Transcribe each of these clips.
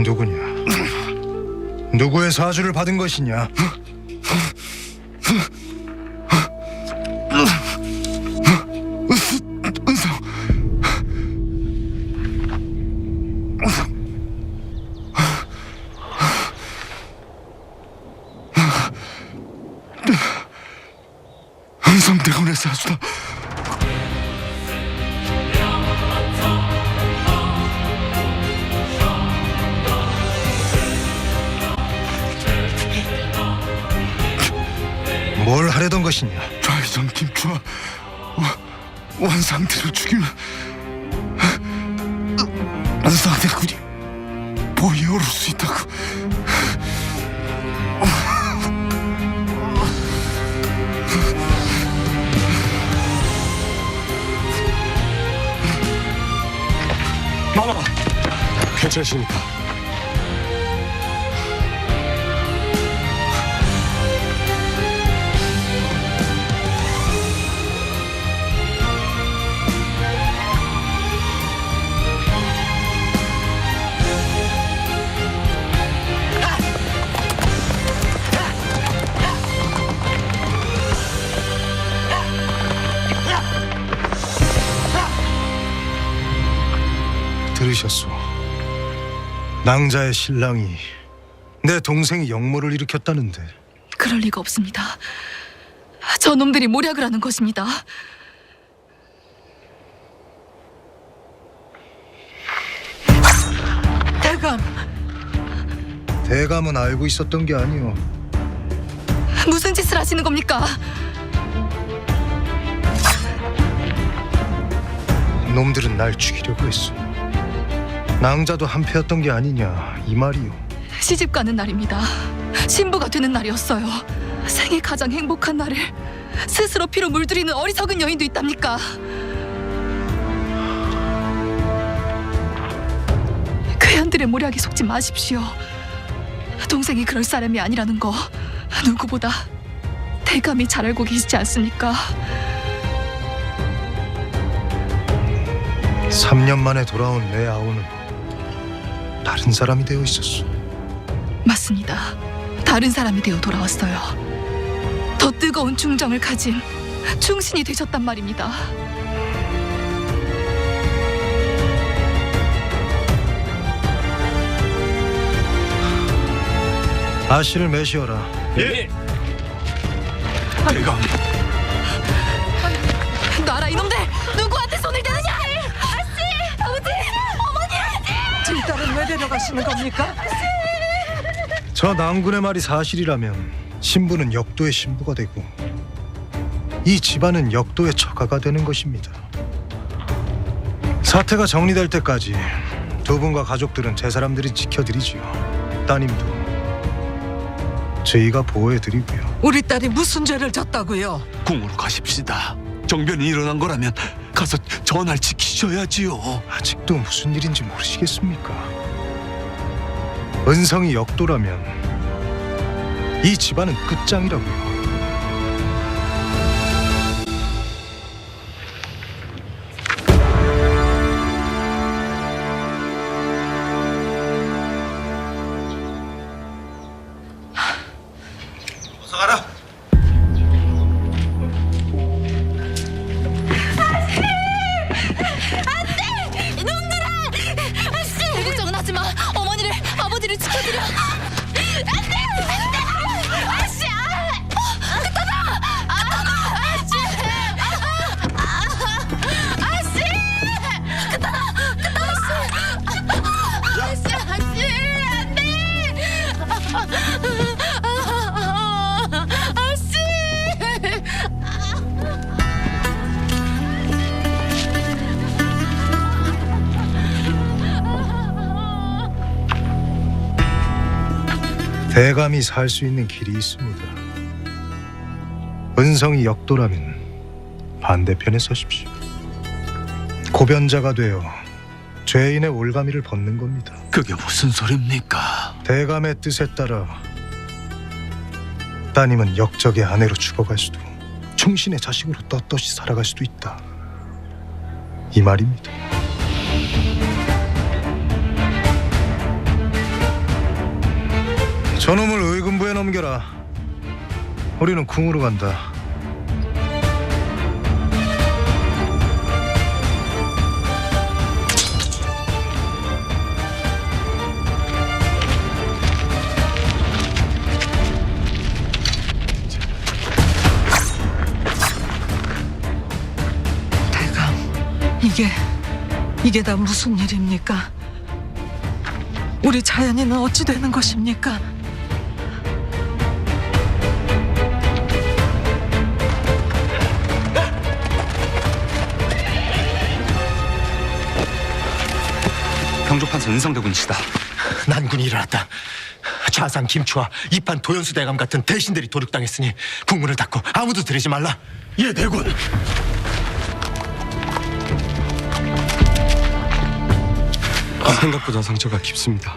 누구냐? 누구의 사주를 받은 것이냐? 은성대군의 사수다. 뭘 하려던 것이냐? 좌회전 김추와 원상태를 죽이면 은성대군이 보위에 오를 수 있다고. 마마, 괜찮으십니까? 들으셨소? 낭자의 신랑이 내 동생이 역모를 일으켰다는데. 그럴 리가 없습니다. 저놈들이 모략을 하는 것입니다. 대감은 알고 있었던 게 아니오. 무슨 짓을 하시는 겁니까? 놈들은 날 죽이려고 했어. 낭자도 한패였던 게 아니냐 이 말이오. 시집 가는 날입니다. 신부가 되는 날이었어요. 생애 가장 행복한 날을 스스로 피로 물들이는 어리석은 여인도 있답니까? 괴한들의 모략에 속지 마십시오. 동생이 그럴 사람이 아니라는 거 누구보다 대감이 잘 알고 계시지 않습니까? 3년 만에 돌아온 내 아우는 다른 사람이 되어 있었어. 맞습니다. 다른 사람이 되어 돌아왔어요. 더 뜨거운 충정을 가진 충신이 되셨단 말입니다. 아씨를 매시어라. 예. 대감, 놔라 이놈들! 누구한테 손을 대느냐! 아씨! 아버지! 어머니! 제 딸은 왜 데려가시는 겁니까? 저 낭군의 말이 사실이라면 신부는 역도의 신부가 되고 이 집안은 역도의 처가가 되는 것입니다. 사태가 정리될 때까지 두 분과 가족들은 제 사람들이 지켜드리지요. 따님도 저희가 보호해드리고요. 우리 딸이 무슨 죄를 졌다고요? 궁으로 가십시다. 정변이 일어난 거라면 가서 전할 지키셔야지요. 아직도 무슨 일인지 모르시겠습니까? 은성이 역도라면 이 집안은 끝장이라고요. 어서 가라. 대국정은 하지마! 어머니를, 아버지를 지켜드려! 안돼! 안돼! 아씨! 끝하다! 아씨! 아씨! 끝하다! 끝하다! 아씨! 아씨! 안돼! 대감이 살 수 있는 길이 있습니다. 은성이 역도라면 반대편에 서십시오. 고변자가 되어 죄인의 올가미를 벗는 겁니다. 그게 무슨 소리입니까? 대감의 뜻에 따라 따님은 역적의 아내로 죽어갈 수도 충신의 자식으로 떳떳이 살아갈 수도 있다. 이 말입니다. 저놈을 의금부에 넘겨라. 우리는 궁으로 간다. 대감, 이게 다 무슨 일입니까? 우리 자연이는 어찌 되는 것입니까? 병조판서 은성대군이시다. 난군이 일어났다. 좌상 김추와 이판 도연수 대감 같은 대신들이 도륙당했으니 국문을 닫고 아무도 들이지 말라. 예, 대군. 생각보다 상처가 깊습니다.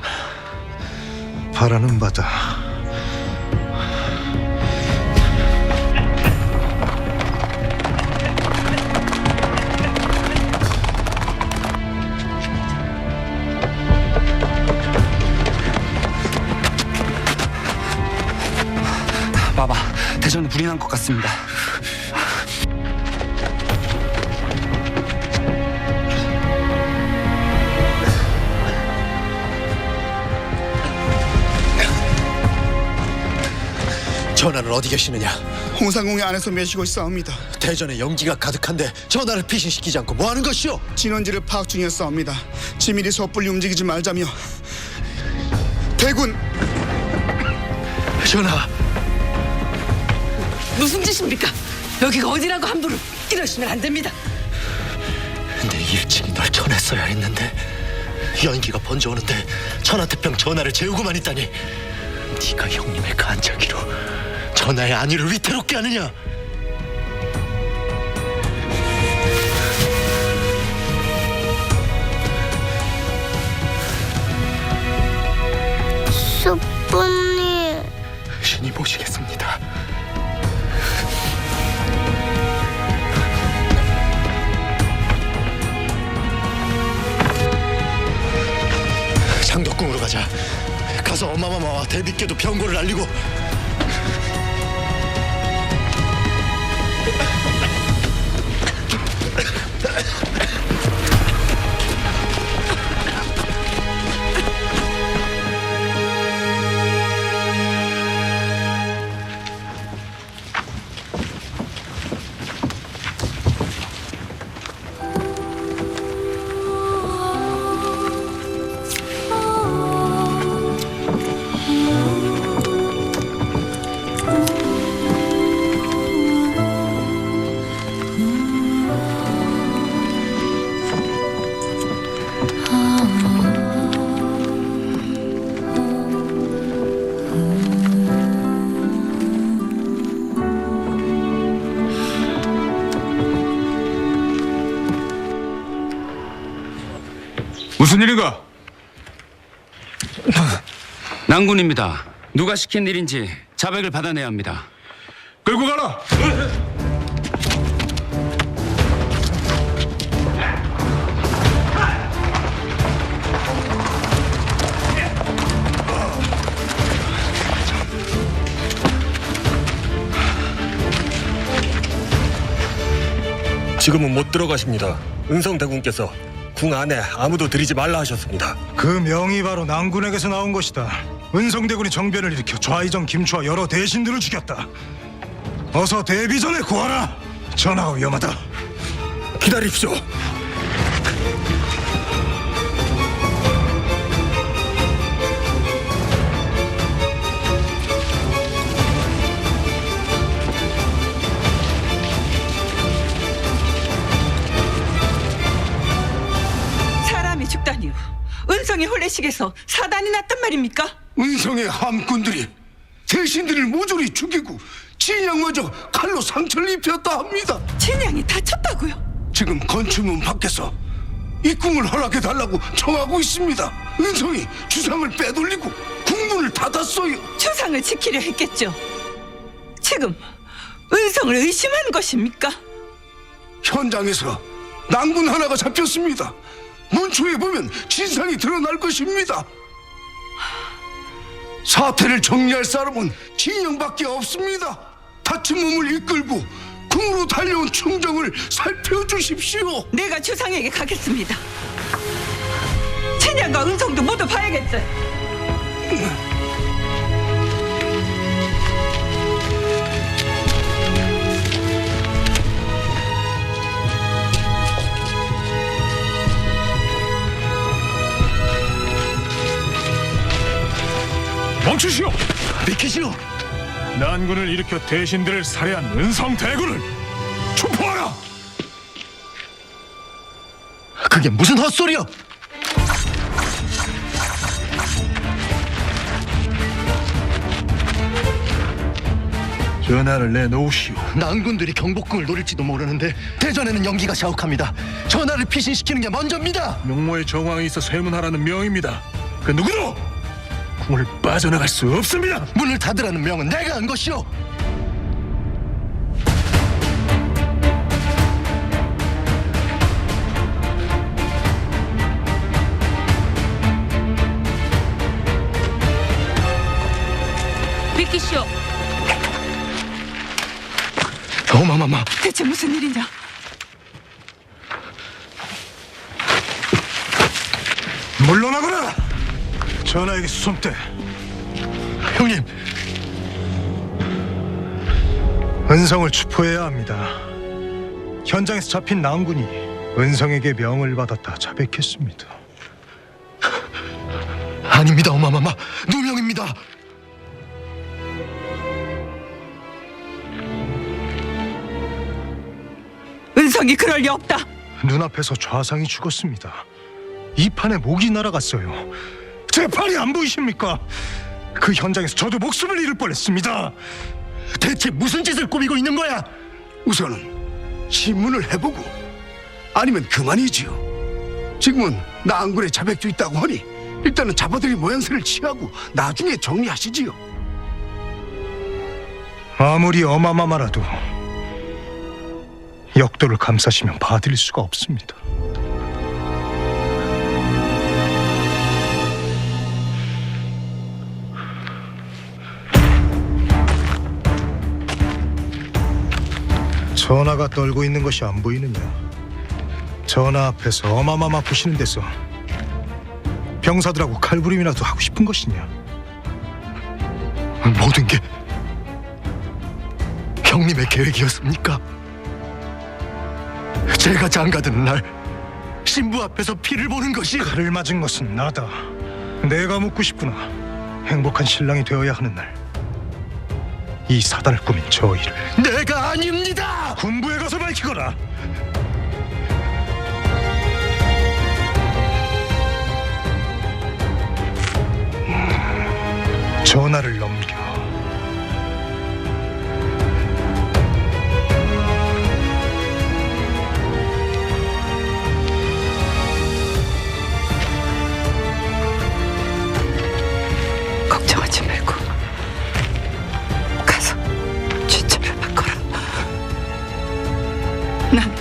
바라는 바다. 마마, 대전에 불이 난 것 같습니다. 전하는 어디 계시느냐? 홍상궁의 안에서 매시고 있사옵니다. 대전에 연기가 가득한데 전하를 피신시키지 않고 뭐 하는 것이오? 진원지를 파악 중이었사옵니다. 지밀히 섣불리 움직이지 말자며. 대군! 전하, 무슨 짓입니까? 여기가 어디라고 함부로 이러시면 안 됩니다. 내 일찍이 널 전했어야 했는데 연기가 번져오는데 천하태평 전하를 재우고만 있다니 네가 형님의 간자기로 전하의 안위를 위태롭게 하느냐? 숯분이 신이 모시겠습니다. 장덕궁으로 가자. 가서 엄마마마와 대비께도 병고를 알리고 무슨 일인가? 난군입니다. 누가 시킨 일인지 자백을 받아내야 합니다. 끌고 가라. 지금은 못 들어가십니다. 은성대군께서 궁 안에 아무도 들이지 말라 하셨습니다. 그 명이 바로 난군에게서 나온 것이다. 은성대군이 정변을 일으켜 좌이정 김추와 여러 대신들을 죽였다. 어서 대비전에 구하라. 전하가 위험하다. 기다립시오. 사람이 죽다니요. 은성의 혼례식에서 사단이 났단 말입니까? 은성의 함꾼들이 대신들을 모조리 죽이고 진양마저 칼로 상처를 입혔다 합니다. 진양이 다쳤다고요? 지금 건축문 밖에서 입궁을 허락해달라고 청하고 있습니다. 은성이 주상을 빼돌리고 궁문을 닫았어요. 주상을 지키려 했겠죠. 지금 은성을 의심한 것입니까? 현장에서 난군 하나가 잡혔습니다. 문초에 보면 진상이 드러날 것입니다. 사태를 정리할 사람은 진영밖에 없습니다. 다친 몸을 이끌고 궁으로 달려온 충정을 살펴주십시오. 내가 주상에게 가겠습니다. 친양과 은성도 모두 봐야겠어요. 멈추시오! 비키시오! 난군을 일으켜 대신들을 살해한 은성 대군을 추포하라! 그게 무슨 헛소리여! 전하를 내놓으시오. 난군들이 경복궁을 노릴지도 모르는데 대전에는 연기가 자욱합니다. 전하를 피신시키는 게 먼저입니다. 용모의 정황이 있어 쇠문하라는 명입니다. 그 누구도 궁을 빠져나갈 수 없습니다. 문을 닫으라는 명은 내가 한 것이오. 비키시오. 어마마마, 대체 무슨 일이냐? 물러나거라. 전하에게 수송대. 형님. 은성을 추포해야 합니다. 현장에서 잡힌 난군이 은성에게 명을 받았다 자백했습니다. 아닙니다, 어마마마. 누명입니다. 은성이 그럴 리 없다. 눈앞에서 좌상이 죽었습니다. 이 판에 목이 날아갔어요. 제 팔이 안 보이십니까? 그 현장에서 저도 목숨을 잃을 뻔했습니다. 대체 무슨 짓을 꾸미고 있는 거야? 우선은 신문을 해보고 아니면 그만이지요. 지금은 난군에 자백도 있다고 하니 일단은 잡아들일 모양새를 취하고 나중에 정리하시지요. 아무리 어마마마라도 역도를 감싸시면 봐드릴 수가 없습니다. 전하가 떨고 있는 것이 안 보이느냐? 전하 앞에서 어마마마 부시는 데서 병사들하고 칼부림이라도 하고 싶은 것이냐? 모든 게 형님의 계획이었습니까? 제가 장가드는 날 신부 앞에서 피를 보는 것이 칼을 맞은 것은 나다. 내가 묻고 싶구나. 행복한 신랑이 되어야 하는 날, 이 사단을 꾸민 저 일을 내가 아닙니다. 군부에 가서 밝히거라. 전하를 넘겨 걱정하지 말고 가서 취처를 바꿔라. 난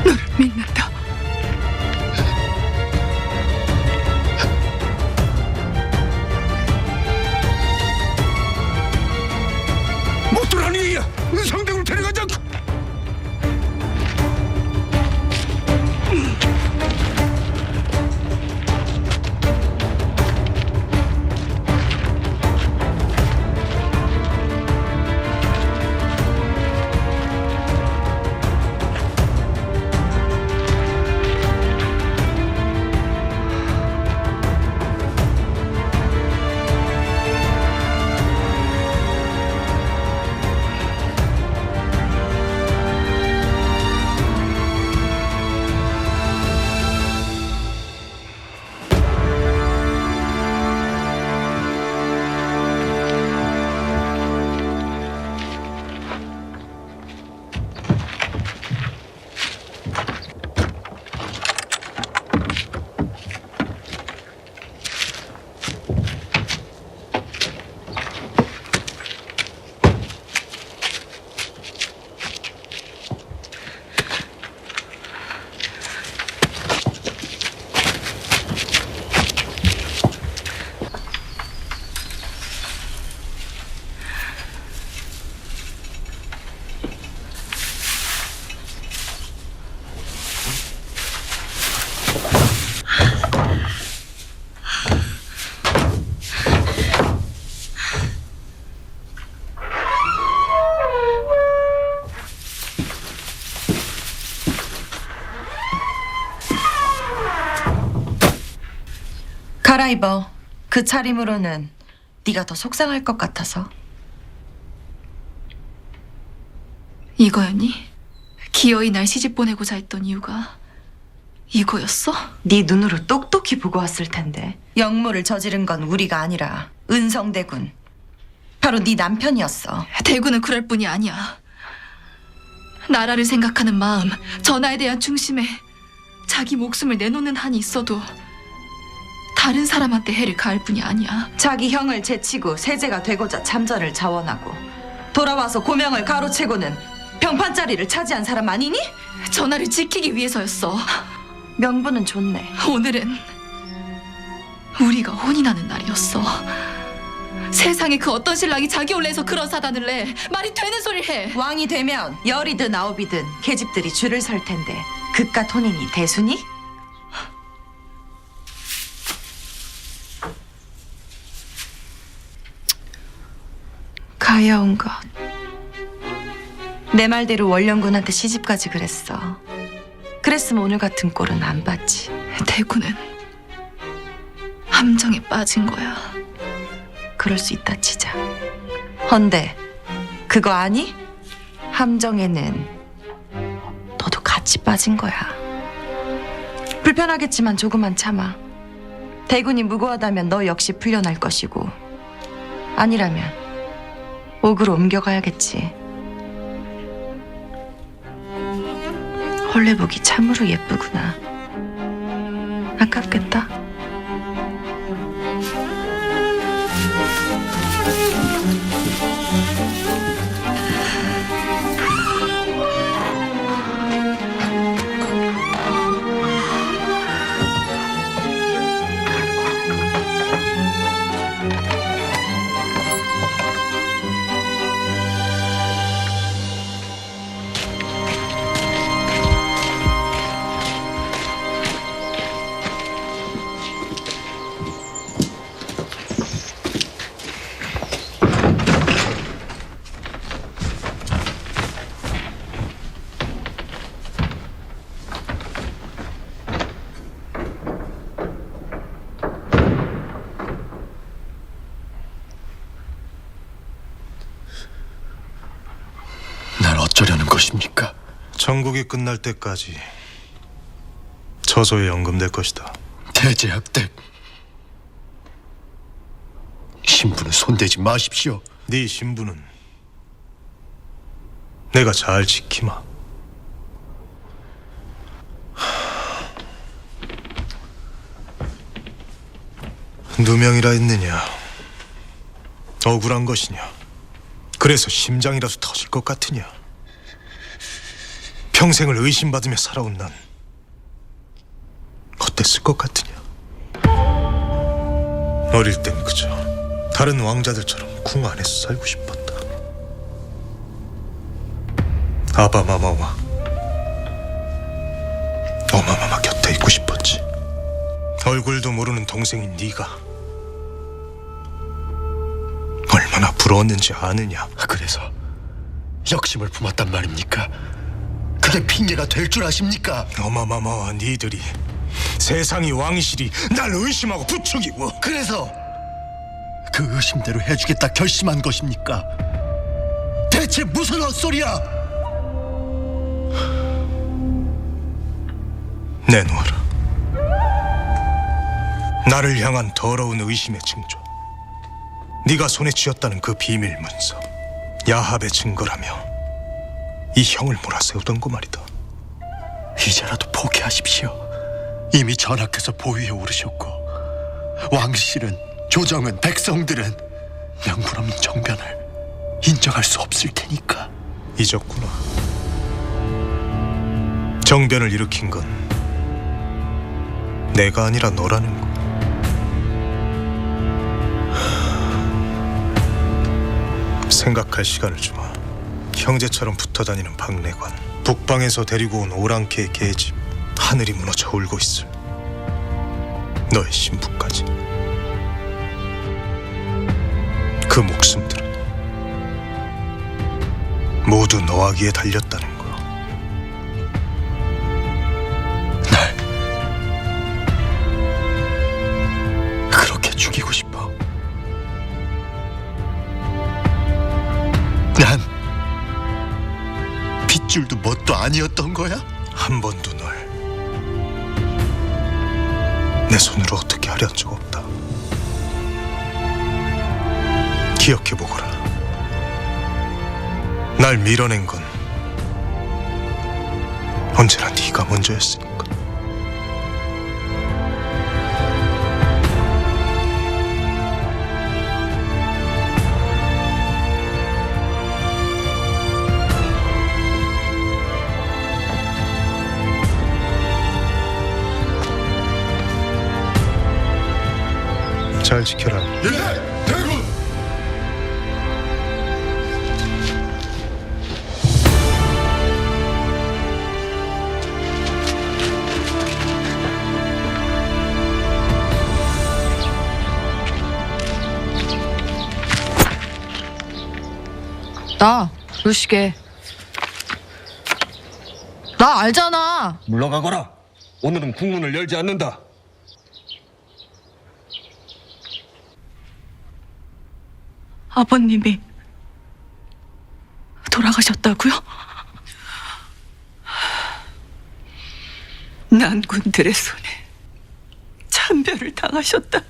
너를 믿는다. 이따 입어. 그 차림으로는 네가 더 속상할 것 같아서. 이거였니? 기어이 날 시집 보내고자 했던 이유가 이거였어? 네 눈으로 똑똑히 보고 왔을 텐데. 역모를 저지른 건 우리가 아니라 은성대군. 바로 네 남편이었어. 대구는 그럴 뿐이 아니야. 나라를 생각하는 마음, 전하에 대한 충심에 자기 목숨을 내놓는 한이 있어도 다른 사람한테 해를 가할 뿐이 아니야. 자기 형을 제치고 세제가 되고자 참전을 자원하고 돌아와서 고명을 가로채고는 병판자리를 차지한 사람 아니니? 전하를 지키기 위해서였어. 명분은 좋네. 오늘은 우리가 혼이 나는 날이었어. 세상에 그 어떤 신랑이 자기 올레에서 그런 사단을 내 말이 되는 소리를 해. 왕이 되면 열이든 아홉이든 계집들이 줄을 설 텐데 그깟 혼인이 대수니? 가여운 것. 내 말대로 원령군한테 시집까지 그랬어. 그랬으면 오늘 같은 꼴은 안 봤지. 대구는 함정에 빠진 거야. 그럴 수 있다 치자. 헌데 그거 아니? 함정에는 너도 같이 빠진 거야. 불편하겠지만 조금만 참아. 대군이 무고하다면 너 역시 풀려날 것이고 아니라면 옥으로 옮겨가야겠지. 헐레복이 참으로 예쁘구나. 아깝겠다. 날 어쩌려는 것입니까? 전국이 끝날 때까지 처소에 연금될 것이다. 대제학댁, 신부는 손대지 마십시오. 네 신부는 내가 잘 지키마. 누명이라 했느냐? 억울한 것이냐? 그래서 심장이라도 터질 것 같으냐? 평생을 의심받으며 살아온 난 어땠을 것 같으냐? 어릴 땐 그저 다른 왕자들처럼 궁 안에서 살고 싶었다. 아바마마와 어마마마 곁에 있고 싶었지. 얼굴도 모르는 동생인 네가 얼마나 부러웠는지 아느냐? 그래서 역심을 품었단 말입니까? 그게 핑계가 될 줄 아십니까? 어마마마와 니들이 세상이 왕실이 날 의심하고 부추기고, 그래서 그 의심대로 해주겠다 결심한 것입니까? 대체 무슨 헛소리야? 내놓아라. 나를 향한 더러운 의심의 징조, 네가 손에 쥐었다는 그 비밀 문서, 야합의 증거라며 이 형을 몰아세우던 거 말이다. 이제라도 포기하십시오. 이미 전하께서 보위에 오르셨고 왕실은, 조정은, 백성들은 명분 없는 정변을 인정할 수 없을 테니까. 잊었구나. 정변을 일으킨 건 내가 아니라 너라는 거. 생각할 시간을 주마. 형제처럼 붙어다니는 박내관, 북방에서 데리고 온 오랑캐의 계집, 하늘이 무너져 울고 있을 너의 신부까지. 그 목숨들은 모두 너하기에 달렸다는 거. 날 줄도 뭣도 아니었던 거야? 한 번도 널 내 손으로 어떻게 하려 한 적 없다. 기억해보거라. 날 밀어낸 건 언제나 네가 먼저였으니까. 잘 지켜라. 예, 대군. 나 루시게. 나 알잖아. 물러가거라. 오늘은 국문을 열지 않는다. 아버님이 돌아가셨다고요? 난군들의 손에 참별을 당하셨다.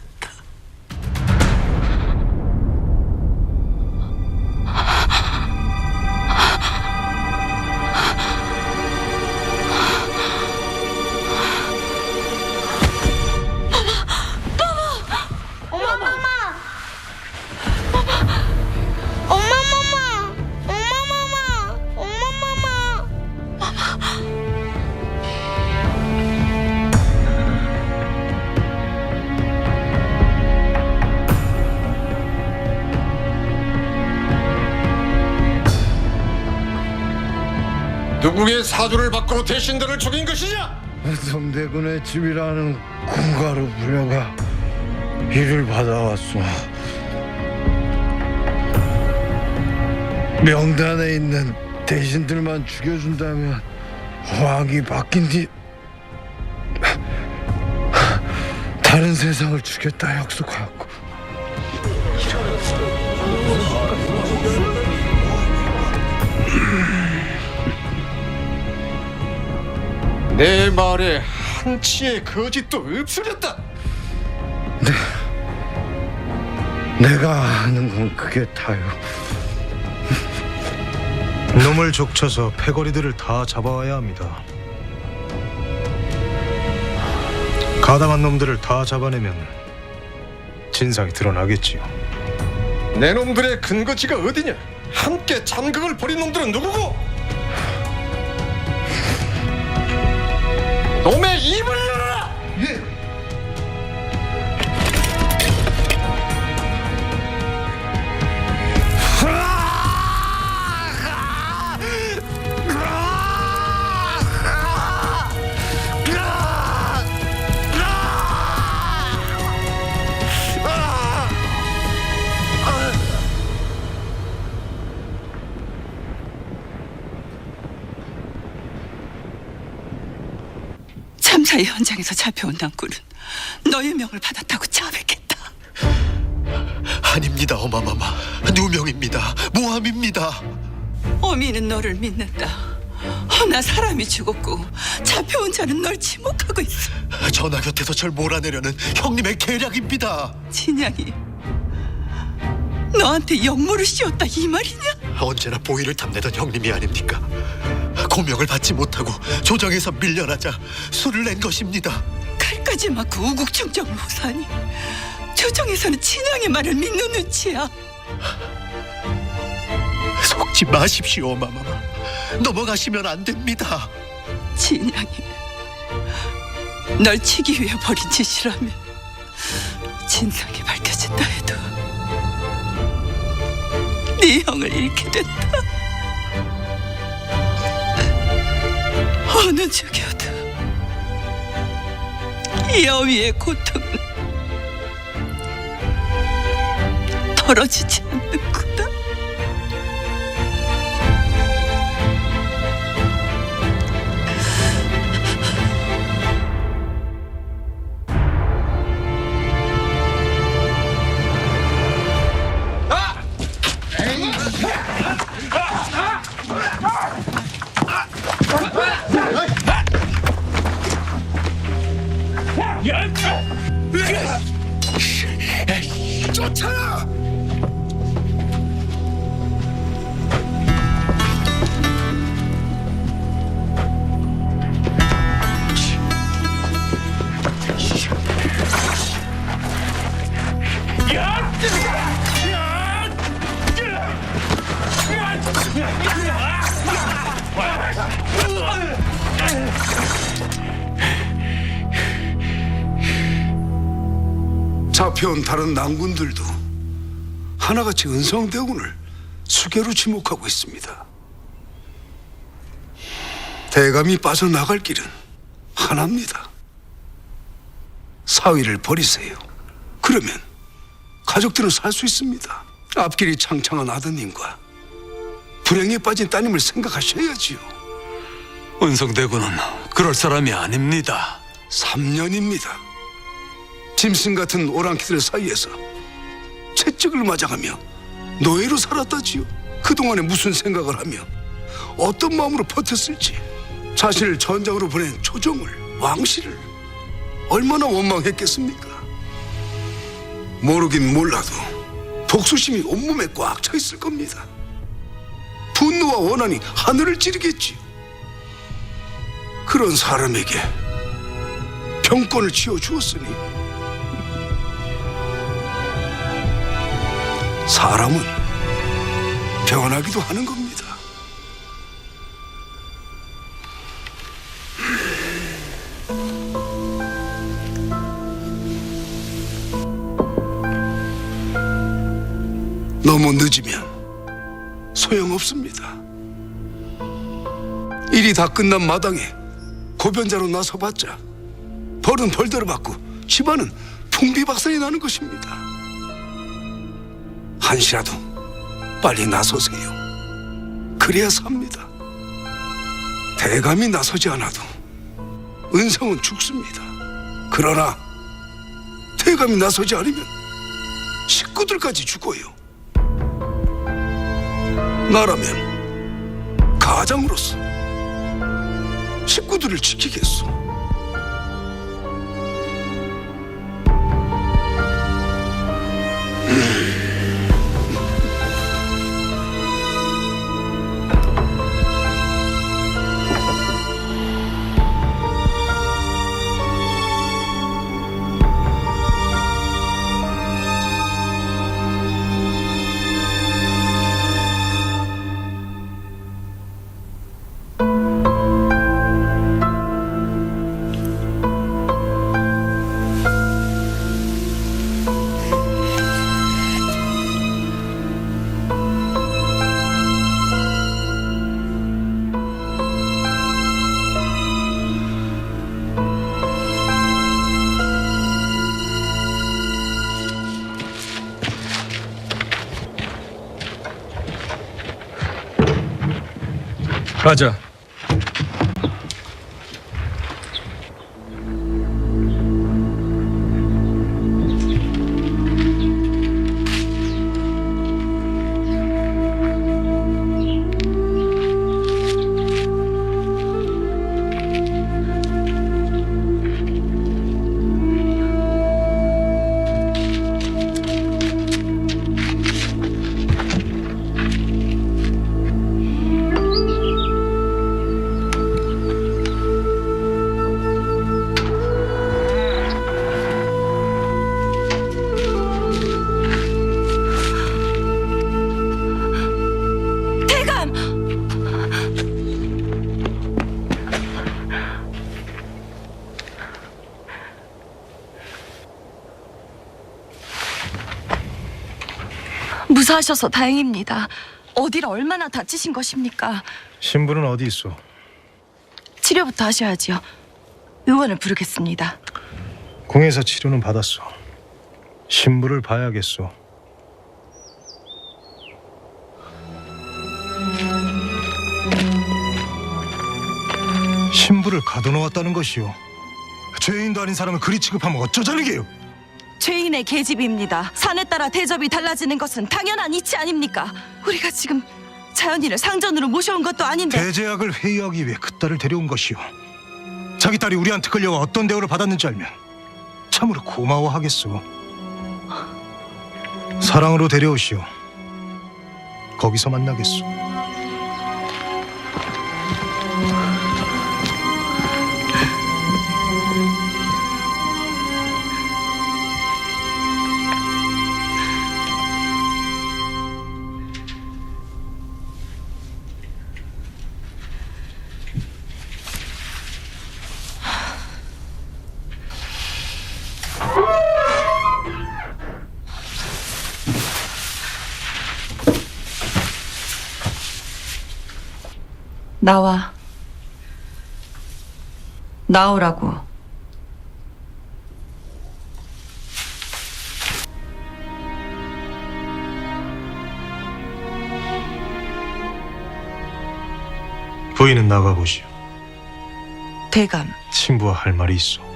누구의 사주를 바꾸고 대신들을 죽인 것이냐? 성대군의 집이라는 군가로 불려가 일을 받아왔소. 명단에 있는 대신들만 죽여준다면 왕이 바뀐 뒤 다른 세상을 주겠다 약속하였고. 내 말에 한치의 거짓도 없으렸다. 내가 아는 건 그게 다요. 놈을 족쳐서 패거리들을 다 잡아와야 합니다. 가담한 놈들을 다 잡아내면 진상이 드러나겠지요. 내 놈들의 근거지가 어디냐? 함께 참극을 벌인 놈들은 누구고? 놈의 입을 열어라! 참사 현장에서 잡혀온 낭군은 너의 명을 받았다고 자백했다. 아닙니다, 어마마마. 누명입니다. 모함입니다. 어미는 너를 믿는다. 나 사람이 죽었고 잡혀온 자는 널 지목하고 있어. 전하 곁에서 절 몰아내려는 형님의 계략입니다. 진양이 너한테 역모를 씌웠다 이 말이냐? 언제나 보위를 탐내던 형님이 아닙니까? 고명을 받지 못하고 조정에서 밀려나자 술을 낸 것입니다. 칼까지 맞고 우국충정을 호사하니 조정에서는 진양의 말을 믿는 눈치야. 속지 마십시오, 어마마마. 넘어가시면 안 됩니다. 진양이 널 치기 위해 벌인 짓이라면 진상이 밝혀진다 해도 네 형을 잃게 된다. 어느 죽여도 여위의 고통은 덜어지지 않는구나. 잡혀온 다른 난군들도 하나같이 은성대군을 수계로 지목하고 있습니다. 대감이 빠져나갈 길은 하나입니다. 사위를 버리세요. 그러면 가족들은 살 수 있습니다. 앞길이 창창한 아드님과 불행에 빠진 따님을 생각하셔야지요. 은성대군은 그럴 사람이 아닙니다. 3년입니다. 짐승 같은 오랑캐들 사이에서 채찍을 맞아가며 노예로 살았다지요. 그동안에 무슨 생각을 하며 어떤 마음으로 버텼을지, 자신을 전장으로 보낸 조정을, 왕실을 얼마나 원망했겠습니까? 모르긴 몰라도 복수심이 온몸에 꽉 차 있을 겁니다. 분노와 원한이 하늘을 찌르겠지요. 그런 사람에게 병권을 쥐어주었으니 사람은 변하기도 하는 겁니다. 너무 늦으면 소용없습니다. 일이 다 끝난 마당에 고변자로 나서봤자 벌은 벌대로 받고 집안은 풍비박산이 나는 것입니다. 한시라도 빨리 나서세요. 그래야 삽니다. 대감이 나서지 않아도 은성은 죽습니다. 그러나 대감이 나서지 않으면 식구들까지 죽어요. 나라면 가장으로서 식구들을 지키겠소. 가자. 무사하셔서 다행입니다. 어디를 얼마나 다치신 것입니까? 신부는 어디 있어? 치료부터 하셔야지요. 의원을 부르겠습니다. 궁에서 치료는 받았어. 신부를 봐야겠어. 신부를 가둬놓았다는 것이요. 죄인도 아닌 사람을 그리 취급하면 어쩌자는 게요. 죄인의 계집입니다. 산에 따라 대접이 달라지는 것은 당연한 이치 아닙니까? 우리가 지금 자연이를 상전으로 모셔온 것도 아닌데. 대제약을 회유하기 위해 그 딸을 데려온 것이요. 자기 딸이 우리한테 끌려와 어떤 대우를 받았는지 알면 참으로 고마워하겠소. 사랑으로 데려오시오. 거기서 만나겠소. 나와. 나오라고. 부인은 나가보시오. 대감. 친부와 할 말이 있어.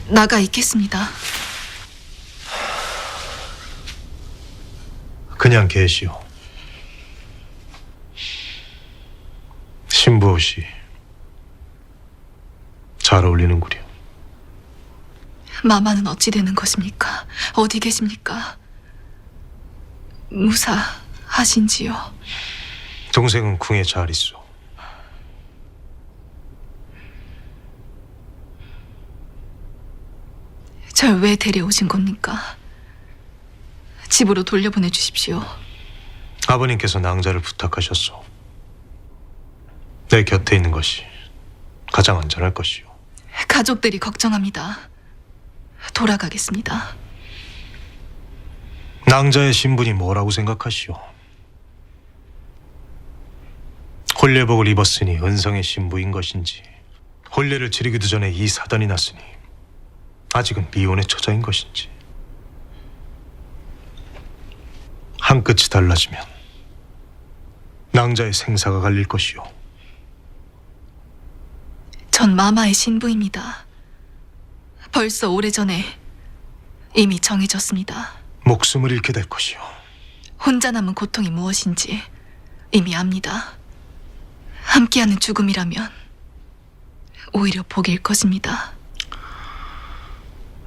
나가 있겠습니다. 그냥 계시오. 신부 옷이 잘 어울리는구려. 마마는 어찌 되는 것입니까? 어디 계십니까? 무사하신지요? 동생은 궁에 잘 있어. 절 왜 데려오신 겁니까? 집으로 돌려보내 주십시오. 아버님께서 낭자를 부탁하셨소. 내 곁에 있는 것이 가장 안전할 것이오. 가족들이 걱정합니다. 돌아가겠습니다. 낭자의 신분이 뭐라고 생각하시오? 혼례복을 입었으니 은성의 신부인 것인지, 혼례를 치르기도 전에 이 사단이 났으니 아직은 미혼의 처자인 것인지. 한 끝이 달라지면 낭자의 생사가 갈릴 것이오. 전 마마의 신부입니다. 벌써 오래전에 이미 정해졌습니다. 목숨을 잃게 될 것이오. 혼자 남은 고통이 무엇인지 이미 압니다. 함께하는 죽음이라면 오히려 복일 것입니다.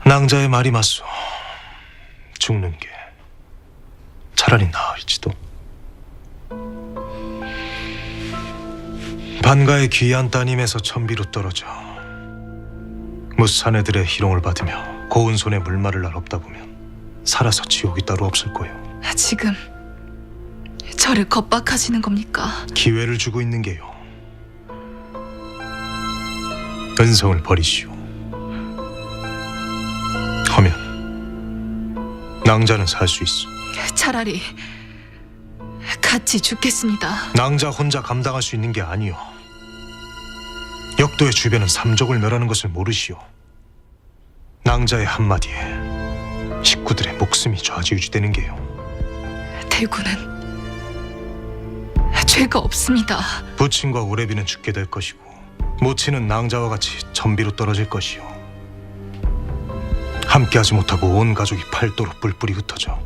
낭자의 말이 맞소. 죽는 게 차라리 나을지도. 반가의 귀한 따님에서 천비로 떨어져 무사내들의 희롱을 받으며 고운 손에 물말을 날 없다 보면 살아서 지옥이 따로 없을 거예요. 지금 저를 겁박하시는 겁니까? 기회를 주고 있는 게요. 은성을 버리시오. 하면 낭자는 살 수 있어. 차라리 같이 죽겠습니다. 낭자 혼자 감당할 수 있는 게 아니오. 역도의 주변은 삼족을 멸하는 것을 모르시오. 낭자의 한마디에 식구들의 목숨이 좌지우지되는 게요. 대구는 죄가 없습니다. 부친과 오래비는 죽게 될 것이고 모친은 낭자와 같이 천비로 떨어질 것이오. 함께하지 못하고 온 가족이 팔도로 뿔뿔이 흩어져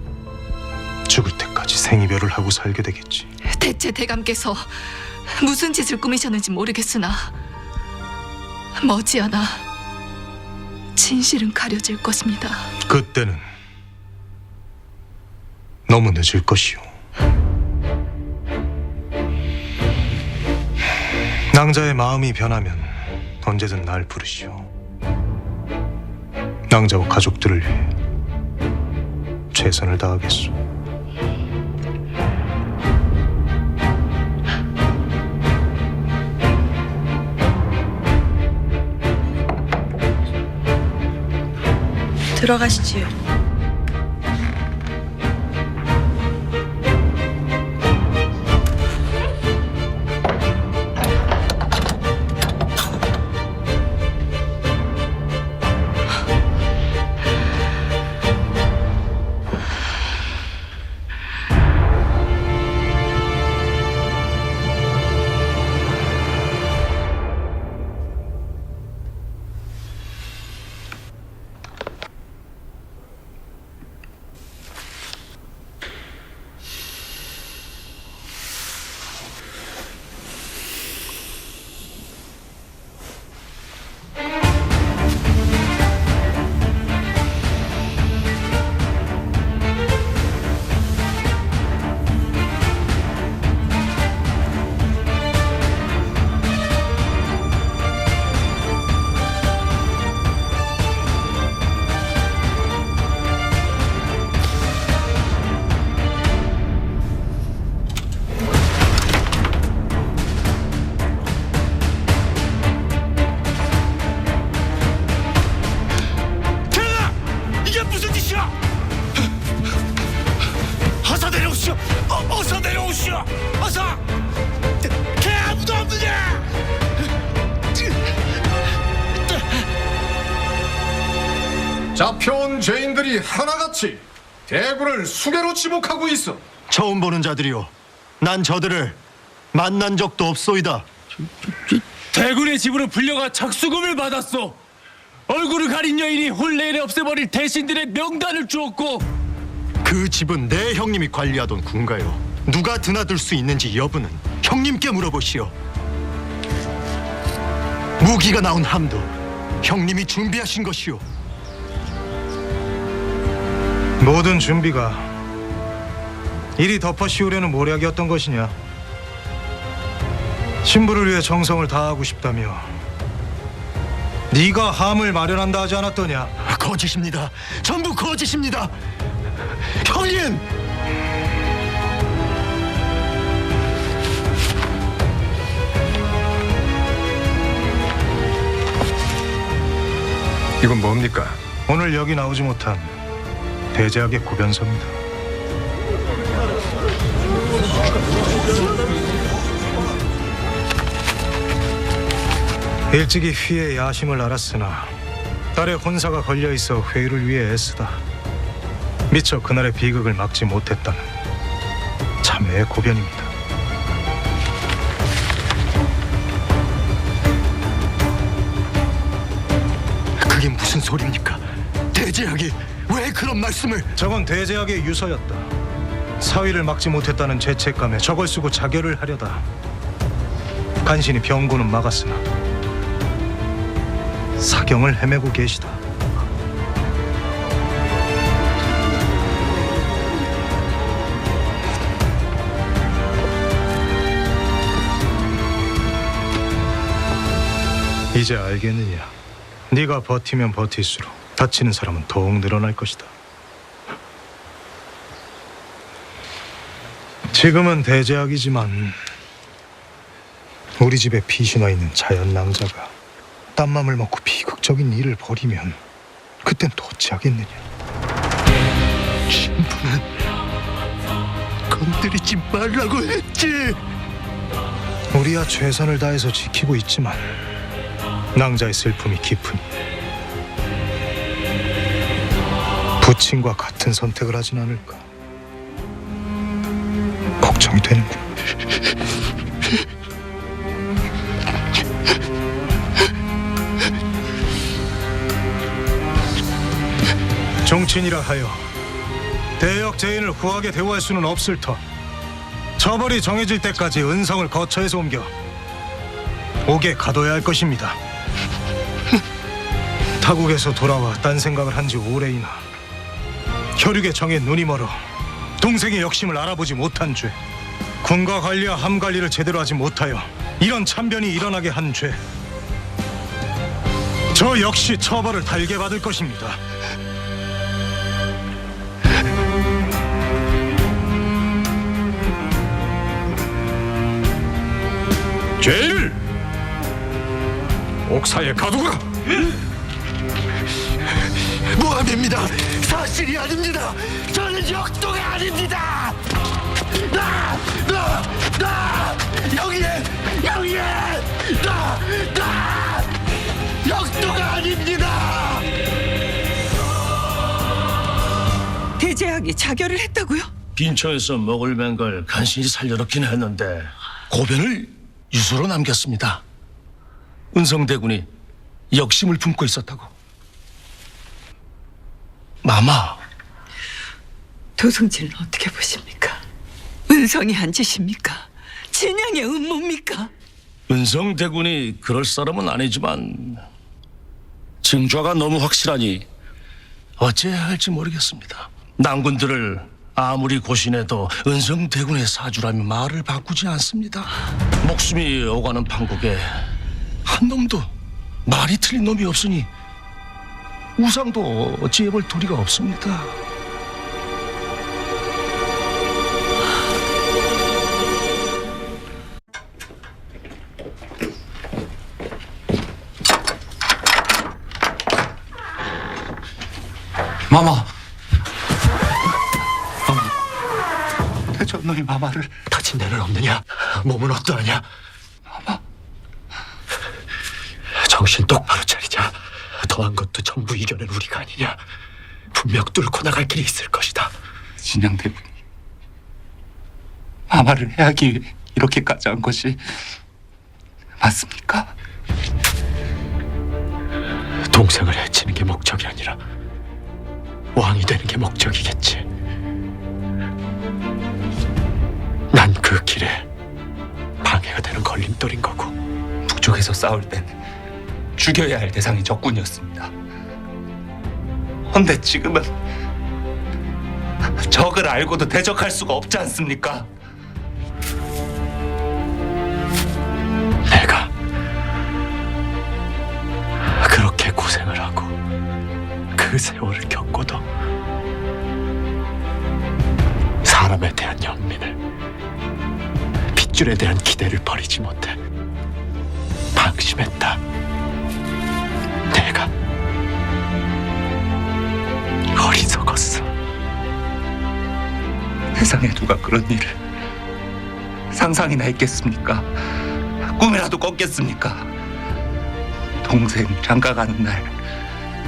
죽을 때까지 생이별을 하고 살게 되겠지. 대체 대감께서 무슨 짓을 꾸미셨는지 모르겠으나 머지않아 진실은 가려질 것입니다. 그때는 너무 늦을 것이오. 낭자의 마음이 변하면 언제든 날 부르시오. 낭자와 가족들을 위해 최선을 다하겠소. 들어가시지요. 어서 내려오시오. 어서 내려오시오. 어서. 개 아무도 없느냐? 잡혀온 죄인들이 하나같이 대군을 수개로 지목하고 있어. 처음 보는 자들이요. 난 저들을 만난 적도 없소이다. 대군의 집으로 불려가 착수금을 받았소. 얼굴을 가린 여인이 혼례를 없애버릴 대신들의 명단을 주었고, 그 집은 내 형님이 관리하던 군가요. 누가 드나들 수 있는지 여부는 형님께 물어보시오. 무기가 나온 함도 형님이 준비하신 것이오. 모든 준비가 이리 덮어 씌우려는 모략이었던 것이냐? 신부를 위해 정성을 다하고 싶다며 네가 함을 마련한다 하지 않았더냐? 거짓입니다. 전부 거짓입니다. 형님! 이건 뭡니까? 오늘 여기 나오지 못한 대제학의 고변서입니다. 일찍이 휘의 야심을 알았으나 딸의 혼사가 걸려있어 회의를 위해 애쓰다 미처 그날의 비극을 막지 못했다는 참회의 고변입니다. 그게 무슨 소리입니까? 대제학이 왜 그런 말씀을? 저건 대제학의 유서였다. 사위를 막지 못했다는 죄책감에 저걸 쓰고 자결을 하려다 간신히 병고는 막았으나 사경을 헤매고 계시다. 이제 알겠느냐? 네가 버티면 버틸수록 다치는 사람은 더욱 늘어날 것이다. 지금은 대제학이지만 우리 집에 피신와 있는 자연 낭자가 딴맘을 먹고 비극적인 일을 벌이면 그땐 또 어찌하겠느냐? 신부는 건드리지 말라고 했지. 우리야 최선을 다해서 지키고 있지만 낭자의 슬픔이 깊으니 부친과 같은 선택을 하진 않을까 걱정이 되는군. 종친이라 하여 대역 제인을 후하게 대우할 수는 없을 터 처벌이 정해질 때까지 은성을 거처에서 옮겨 옥에 가둬야 할 것입니다. 타국에서 돌아와 딴 생각을 한 지 오래이나 혈육의 정에 눈이 멀어 동생의 역심을 알아보지 못한 죄, 군과 관리와 함 관리를 제대로 하지 못하여 이런 참변이 일어나게 한 죄, 저 역시 처벌을 달게 받을 것입니다. 죄인을 옥사에 가두라. 모함입니다. 사실이 아닙니다. 저는 역도가 아닙니다. 여기에 역도가 아닙니다. 대제학이 자결을 했다고요? 빈청에서 먹을 맨걸 간신히 살려놓긴 했는데 고변을 유서로 남겼습니다. 은성대군이 역심을 품고 있었다고. 마마, 도승진은 어떻게 보십니까? 은성이 한 짓입니까? 진양의 음모입니까? 은성대군이 그럴 사람은 아니지만 증좌가 너무 확실하니 어찌해야 할지 모르겠습니다. 난군들을 아무리 고신해도 은성대군의 사주라면 말을 바꾸지 않습니다. 목숨이 오가는 판국에 한 놈도 말이 틀린 놈이 없으니 우상도 어찌해볼 도리가 없습니다. 마마, 저 놈이 마마를. 다친 데는 없느냐? 몸은 어떠하냐? 정신 똑바로 차리자. 더한 것도 전부 이겨낸 우리가 아니냐. 분명 뚫고 나갈 길이 있을 것이다. 진양대군이 마마를 해하기 위해 이렇게까지 한 것이 맞습니까? 동생을 해치는 게 목적이 아니라 왕이 되는 게 목적이겠지. 난 그 길에 방해가 되는 걸림돌인 거고. 북쪽에서 싸울 땐 죽여야 할 대상이 적군이었습니다. 헌데 지금은 적을 알고도 대적할 수가 없지 않습니까? 내가 그렇게 고생을 하고 그 세월을 겪고도 사람에 대한 연민을, 핏줄에 대한 기대를 버리지 못해 방심했다. 내가 어리석었어. 세상에 누가 그런 일을 상상이나 했겠습니까? 꿈이라도 꿨겠습니까? 동생 장가가는 날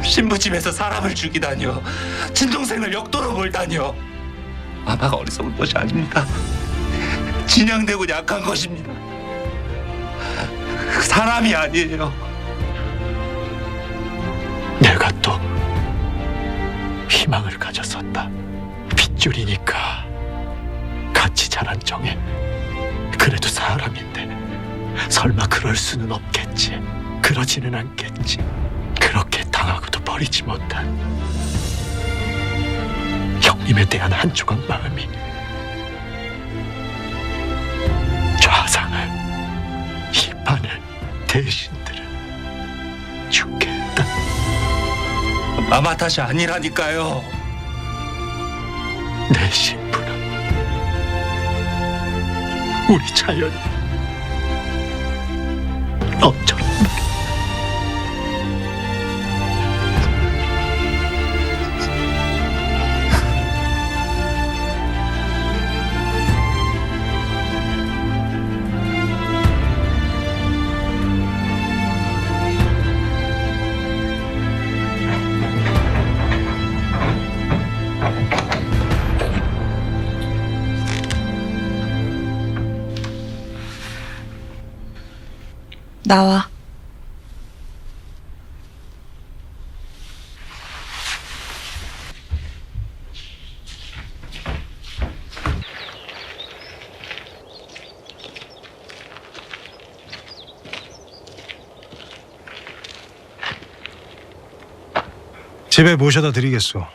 신부집에서 사람을 죽이다니요, 친동생을 역도로 몰다니요. 마마가 어리석은 것이 아닙니다. 진양대군이 약한 것입니다. 사람이 아니에요. 내가 또 희망을 가졌었다. 핏줄이니까 같이 자란 정에 그래도 사람인데 설마 그럴 수는 없겠지. 그러지는 않겠지. 그렇게 당하고도 버리지 못한 형님에 대한 한 조각 마음이 좌상을, 희판을, 대신들을 죽게 했다. 마마 탓이 아니라니까요. 내 신부는 우리 자연이 너처럼 나와. 집에 모셔다 드리겠소.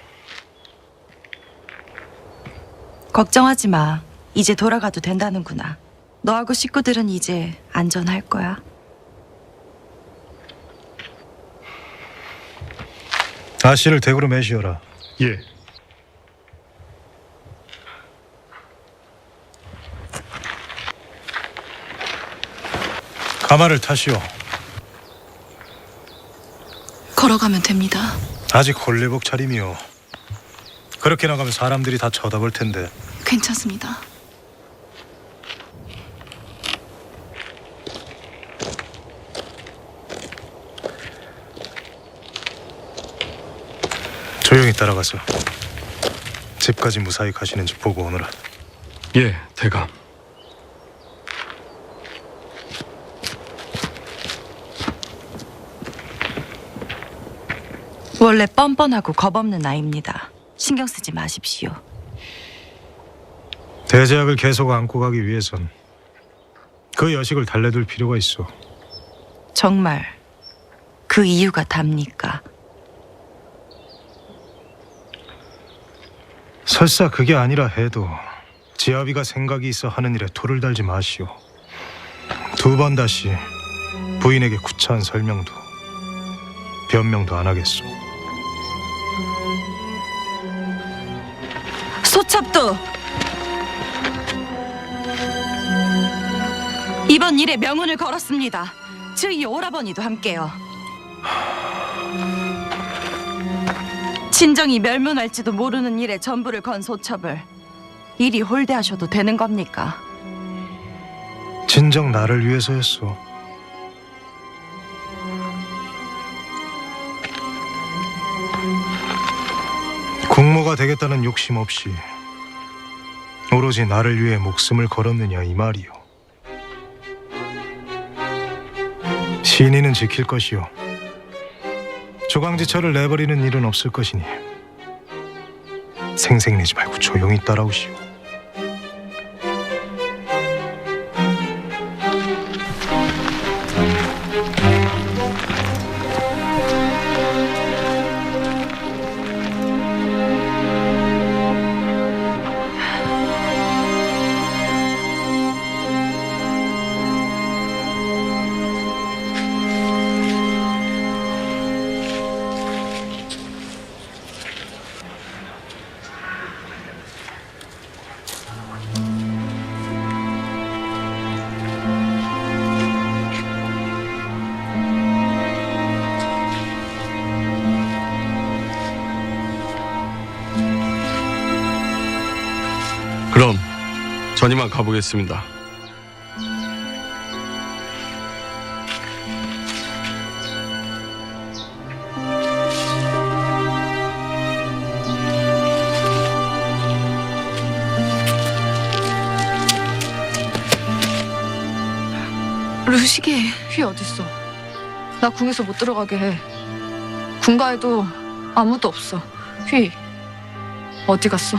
걱정하지 마. 이제 돌아가도 된다는구나. 너하고 식구들은 이제 안전할 거야. 아씨를 댁으로 매시어라. 예. 가마를 타시오. 걸어가면 됩니다. 아직 홀레복 차림이오. 그렇게 나가면 사람들이 다 쳐다볼 텐데. 괜찮습니다. 조용히 따라가서 집까지 무사히 가시는지 보고 오너라. 예, 대감. 원래 뻔뻔하고 겁없는 아이입니다. 신경 쓰지 마십시오. 대제학을 계속 안고 가기 위해선 그 여식을 달래둘 필요가 있어. 정말 그 이유가 답니까? 설사 그게 아니라 해도 지아비가 생각이 있어 하는 일에 토를 달지 마시오. 두 번 다시 부인에게 구차한 설명도 변명도 안 하겠소. 소첩도 이번 일에 명운을 걸었습니다. 저희 오라버니도 함께요. 친정이 멸문할지도 모르는 일에 전부를 건 소첩을 이리 홀대하셔도 되는 겁니까? 진정 나를 위해서였소. 국모가 되겠다는 욕심 없이 오로지 나를 위해 목숨을 걸었느냐 이 말이오. 신의는 지킬 것이오. 조강지철을 내버리는 일은 없을 것이니 생색내지 말고 조용히 따라오시오. 그럼 전 이만 가보겠습니다. 루시기, 휘 어딨어? 나 궁에서 못 들어가게 해. 군가에도 아무도 없어. 휘, 어디 갔어?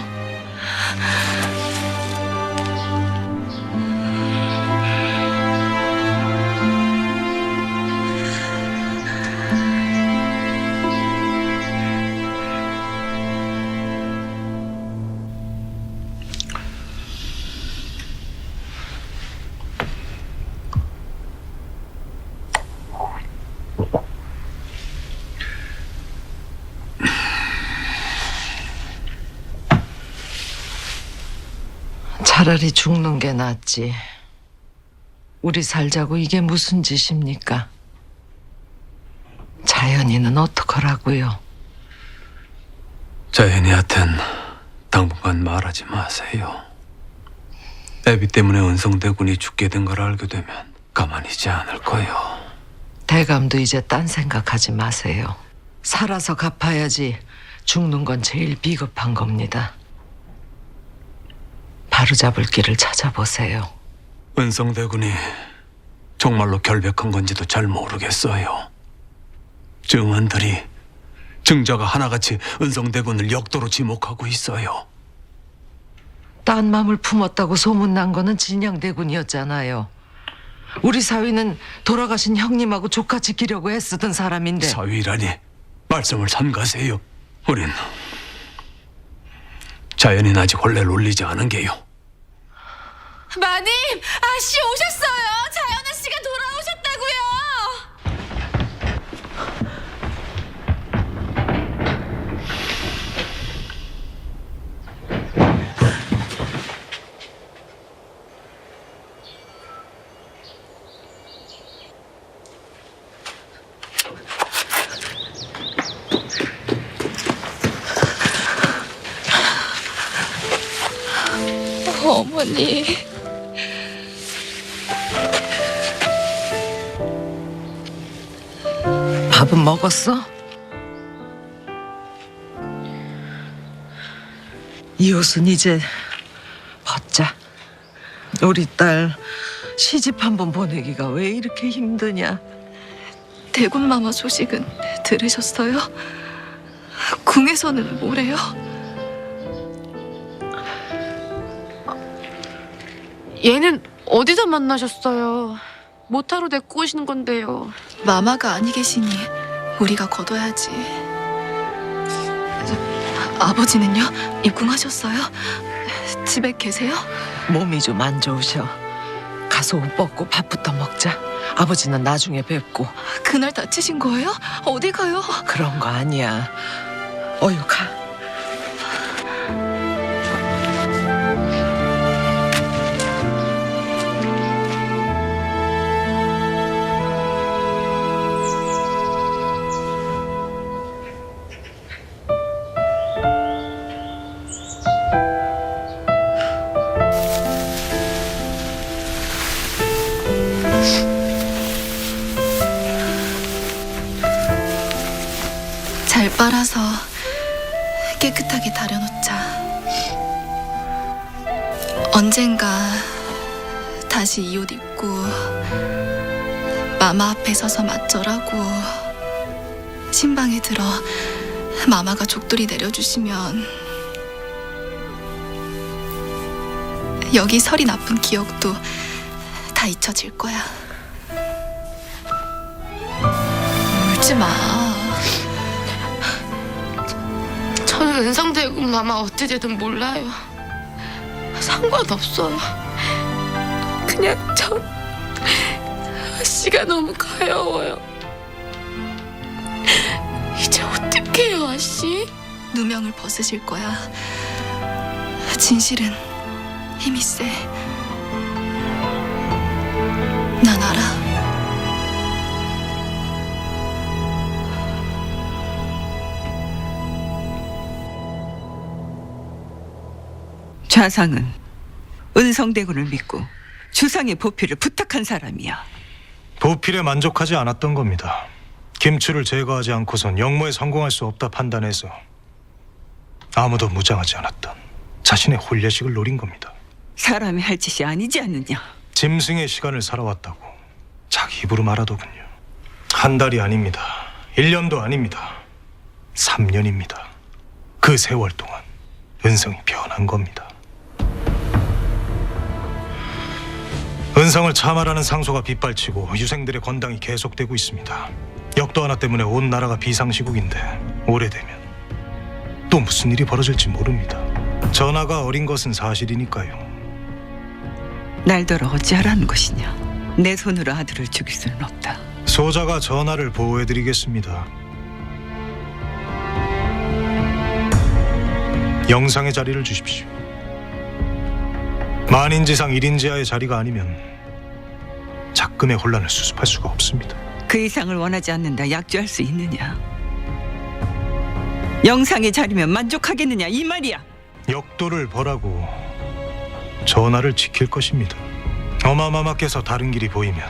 차라리 죽는 게 낫지. 우리 살자고 이게 무슨 짓입니까? 자연이는 어떡하라고요? 자연이한텐 당분간 말하지 마세요. 애비 때문에 은성대군이 죽게 된 걸 알게 되면 가만히 있지 않을 거요. 대감도 이제 딴 생각하지 마세요. 살아서 갚아야지. 죽는 건 제일 비겁한 겁니다. 바로잡을 길을 찾아보세요. 은성대군이 정말로 결백한 건지도 잘 모르겠어요. 증언들이 증자가 하나같이 은성대군을 역도로 지목하고 있어요. 딴 맘을 품었다고 소문난 거는 진양대군이었잖아요. 우리 사위는 돌아가신 형님하고 조카 지키려고 애쓰던 사람인데. 사위라니 말씀을 삼가세요. 우린 자연인 아직 혼례를 올리지 않은 게요. 마님, 아씨 오셨어요. 자연아 씨가 돌아오셨다고요. 어머니. 밥은 먹었어? 이 옷은 이제 벗자. 우리 딸 시집 한번 보내기가 왜 이렇게 힘드냐? 대군마마 소식은 들으셨어요? 궁에서는 뭐래요? 얘는 어디서 만나셨어요? 모타로 데리고 오시는 건데요. 마마가 아니 계시니 우리가 거둬야지. 아버지는요? 입궁하셨어요? 집에 계세요? 몸이 좀 안 좋으셔. 가서 옷 벗고 밥부터 먹자. 아버지는 나중에 뵙고. 그날 다치신 거예요? 어디 가요? 그런 거 아니야. 어휴 가. 깨끗하게 다려놓자. 언젠가 다시 이 옷 입고 마마 앞에 서서 맞절하고 신방에 들어 마마가 족돌이 내려주시면 여기 설이 나쁜 기억도 다 잊혀질 거야. 울지 마. 저는 은성대군 마마 어찌되든 몰라요. 상관없어요. 그냥 전 아씨가 너무 가여워요. 이제 어떡해요, 아씨? 누명을 벗으실 거야. 진실은 힘이 세. 난 알아. 좌상은 은성대군을 믿고 주상의 보필을 부탁한 사람이야. 보필에 만족하지 않았던 겁니다. 김추를 제거하지 않고선 영모에 성공할 수 없다 판단해서 아무도 무장하지 않았던 자신의 혼례식을 노린 겁니다. 사람이 할 짓이 아니지 않느냐. 짐승의 시간을 살아왔다고 자기 입으로 말하더군요. 한 달이 아닙니다. 1년도 아닙니다. 3년입니다. 그 세월 동안 은성이 변한 겁니다. 은성을 참아라는 상소가 빗발치고 유생들의 건당이 계속되고 있습니다. 역도 하나 때문에 온 나라가 비상시국인데 오래되면 또 무슨 일이 벌어질지 모릅니다. 전하가 어린 것은 사실이니까요. 날더러 어찌하라는 것이냐. 내 손으로 아들을 죽일 수는 없다. 소자가 전하를 보호해드리겠습니다. 영상의 자리를 주십시오. 만인지상 1인지하의 자리가 아니면 작금의 혼란을 수습할 수가 없습니다. 그 이상을 원하지 않는다 약조할 수 있느냐. 영상의 자리면 만족하겠느냐 이 말이야. 역도를 벌하고 전하를 지킬 것입니다. 어마마마께서 다른 길이 보이면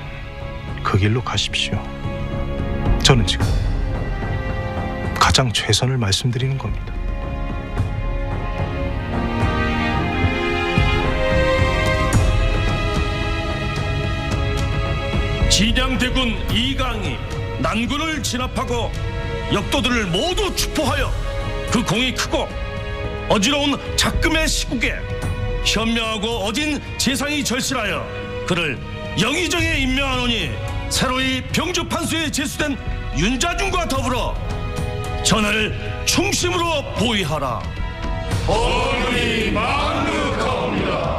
그 길로 가십시오. 저는 지금 가장 최선을 말씀드리는 겁니다. 진양대군 이강이 난군을 진압하고 역도들을 모두 축포하여 그 공이 크고 어지러운 작금의 시국에 현명하고 어진 재상이 절실하여 그를 영의정에 임명하노니 새로이 병주 판수에 제수된 윤자중과 더불어 전하를 충심으로 보위하라. 얼굴이 만극하옵니다.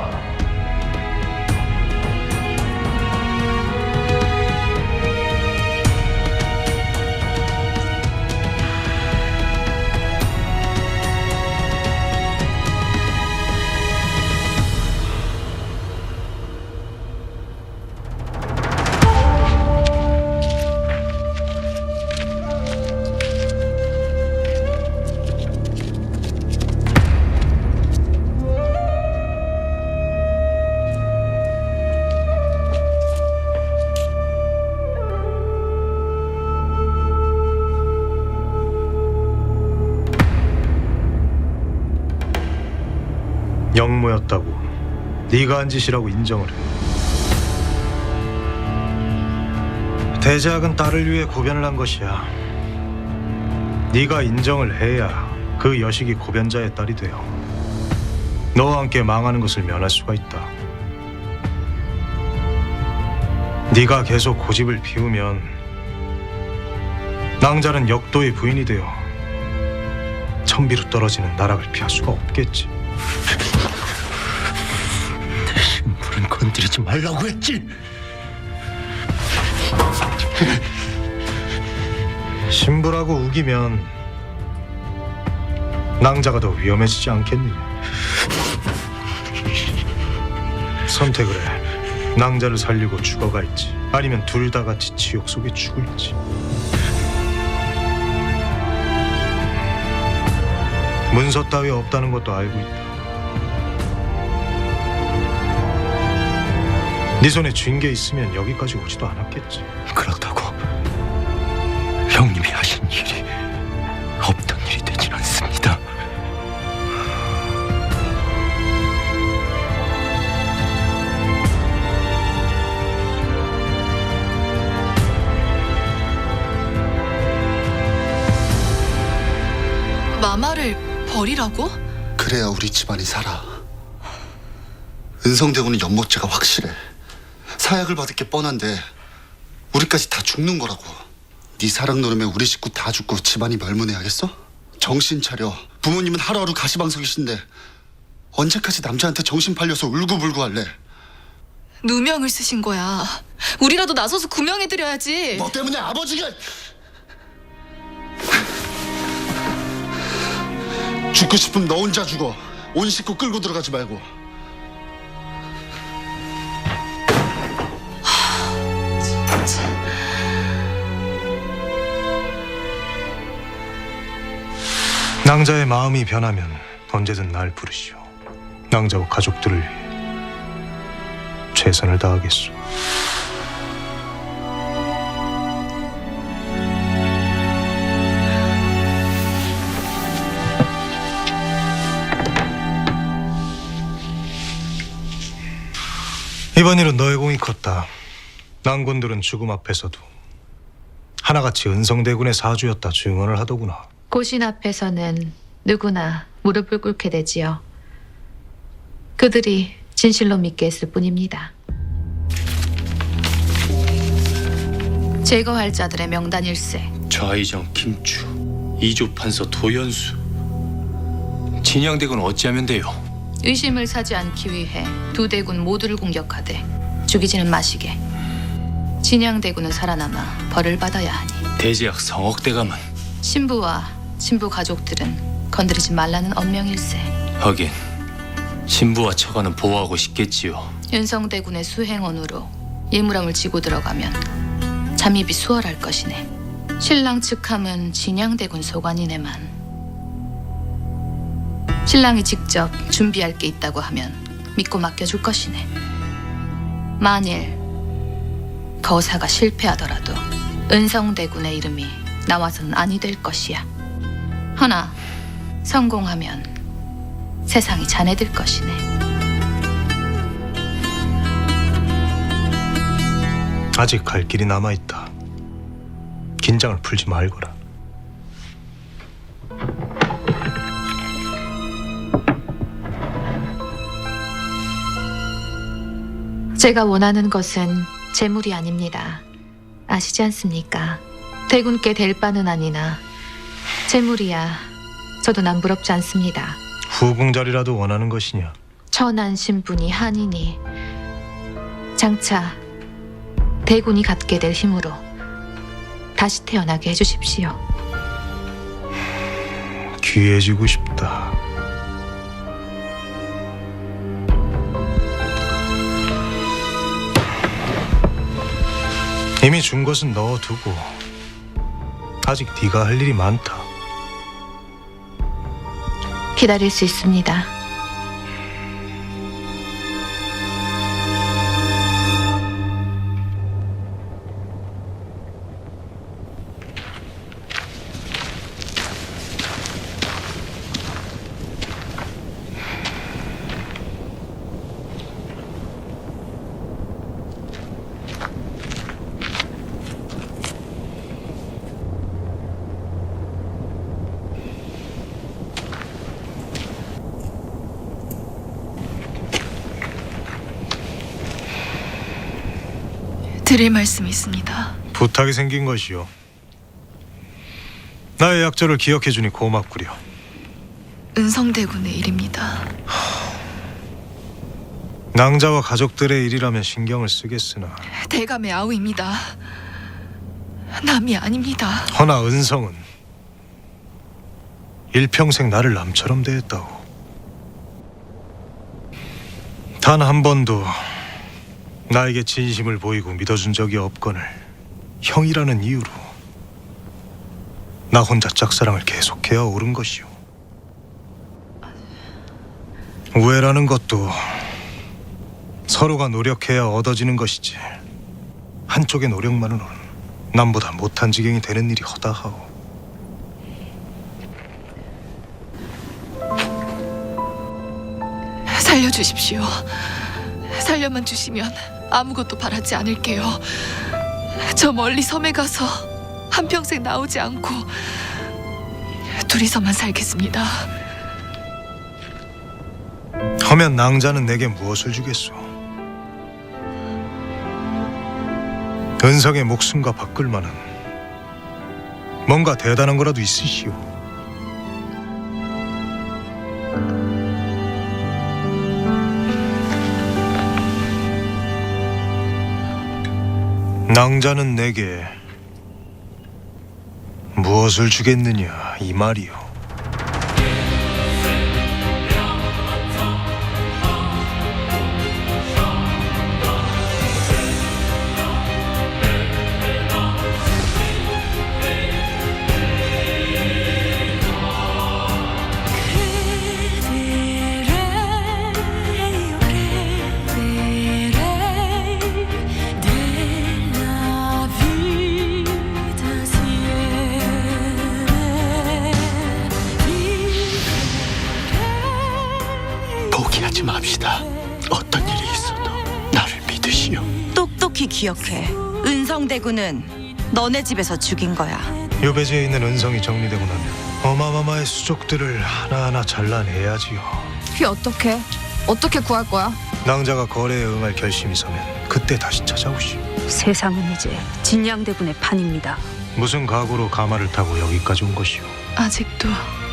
영모였다고 네가 한 짓이라고 인정을 해. 대제학은 딸을 위해 고변을 한 것이야. 네가 인정을 해야 그 여식이 고변자의 딸이 되어 너와 함께 망하는 것을 면할 수가 있다. 네가 계속 고집을 피우면 낭자는 역도의 부인이 되어 천비로 떨어지는 나락을 피할 수가 없겠지. 내 신부는 건드리지 말라고 했지. 신부라고 우기면 낭자가 더 위험해지지 않겠느냐. 선택을 해. 낭자를 살리고 죽어갈지 아니면 둘 다 같이 지옥 속에 죽을지. 문서 따위 없다는 것도 알고 있다. 네 손에 쥔 게 있으면 여기까지 오지도 않았겠지. 그렇다고 형님이 하신 일이 없던 일이 되진 않습니다. 버리라고? 그래야 우리 집안이 살아. 은성대군은 연못죄가 확실해. 사약을 받을 게 뻔한데 우리까지 다 죽는 거라고. 네 사랑 노름에 우리 식구 다 죽고 집안이 멸문해야겠어? 정신 차려. 부모님은 하루하루 가시방석이신데 언제까지 남자한테 정신 팔려서 울고불고 할래? 누명을 쓰신 거야. 우리라도 나서서 구명해드려야지. 너 때문에 아버지가... 죽고 싶으면 너 혼자 죽어. 온 식구 끌고 들어가지 말고. 낭자의 마음이 변하면 언제든 날 부르시오. 낭자와 가족들을 위해 최선을 다하겠소. 이번 일은 너의 공이 컸다. 낭군들은 죽음 앞에서도 하나같이 은성대군의 사주였다 증언을 하더구나. 고신 앞에서는 누구나 무릎을 꿇게 되지요. 그들이 진실로 믿게 했을 뿐입니다. 제거할 자들의 명단일세. 좌의정 김추, 이조 판서 도연수. 진양대군 어찌하면 돼요? 의심을 사지 않기 위해 두 대군 모두를 공격하되 죽이지는 마시게. 진양대군은 살아남아 벌을 받아야 하니. 대제학 성옥대감은 신부와 신부 가족들은 건드리지 말라는 언명일세. 하긴 신부와 처가는 보호하고 싶겠지요. 윤성대군의 수행원으로 예물함을 지고 들어가면 잠입이 수월할 것이네. 신랑 측함은 진양대군 소관이네만 신랑이 직접 준비할 게 있다고 하면 믿고 맡겨줄 것이네. 만일 거사가 실패하더라도 은성대군의 이름이 나와서는 아니 될 것이야. 허나 성공하면 세상이 자네들 것이네. 아직 갈 길이 남아있다. 긴장을 풀지 말거라. 제가 원하는 것은 재물이 아닙니다. 아시지 않습니까? 대군께 될 바는 아니나 재물이야 저도 남부럽지 않습니다. 후궁자리라도 원하는 것이냐? 천한 신분이 한이니 장차 대군이 갖게 될 힘으로 다시 태어나게 해주십시오. 귀해지고 싶다. 이미 준 것은 넣어두고 아직 네가 할 일이 많다. 기다릴 수 있습니다. 드릴 말씀이 있습니다. 부탁이 생긴 것이요. 나의 약조를 기억해주니 고맙구려. 은성대군의 일입니다. 낭자와 가족들의 일이라면 신경을 쓰겠으나 대감의 아우입니다. 남이 아닙니다. 허나 은성은 일평생 나를 남처럼 대했다고. 단 한 번도 나에게 진심을 보이고 믿어준 적이 없거늘 형이라는 이유로 나 혼자 짝사랑을 계속해야 옳은 것이오. 우애라는 것도 서로가 노력해야 얻어지는 것이지 한쪽의 노력만으로는 남보다 못한 지경이 되는 일이 허다하오. 살려주십시오. 살려만 주시면 아무것도 바라지 않을게요. 저 멀리 섬에 가서 한평생 나오지 않고 둘이서만 살겠습니다. 허면 낭자는 내게 무엇을 주겠소? 은성의 목숨과 바꿀 만한 뭔가 대단한 거라도 있으시오. 낭자는 내게 무엇을 주겠느냐 이 말이오. 포기하지 맙시다. 어떤 일이 있어도 나를 믿으시오. 똑똑히 기억해. 은성대군은 너네 집에서 죽인 거야. 요배지에 있는 은성이 정리되고 나면 어마마마의 수족들을 하나하나 잘라내야지요. 그게 어떻게 구할 거야? 낭자가 거래에 응할 결심이 서면 그때 다시 찾아오시오. 세상은 이제 진양대군의 판입니다. 무슨 각오로 가마를 타고 여기까지 온 것이오? 아직도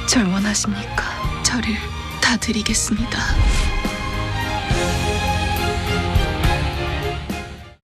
절 원하십니까? 저를 다 드리겠습니다.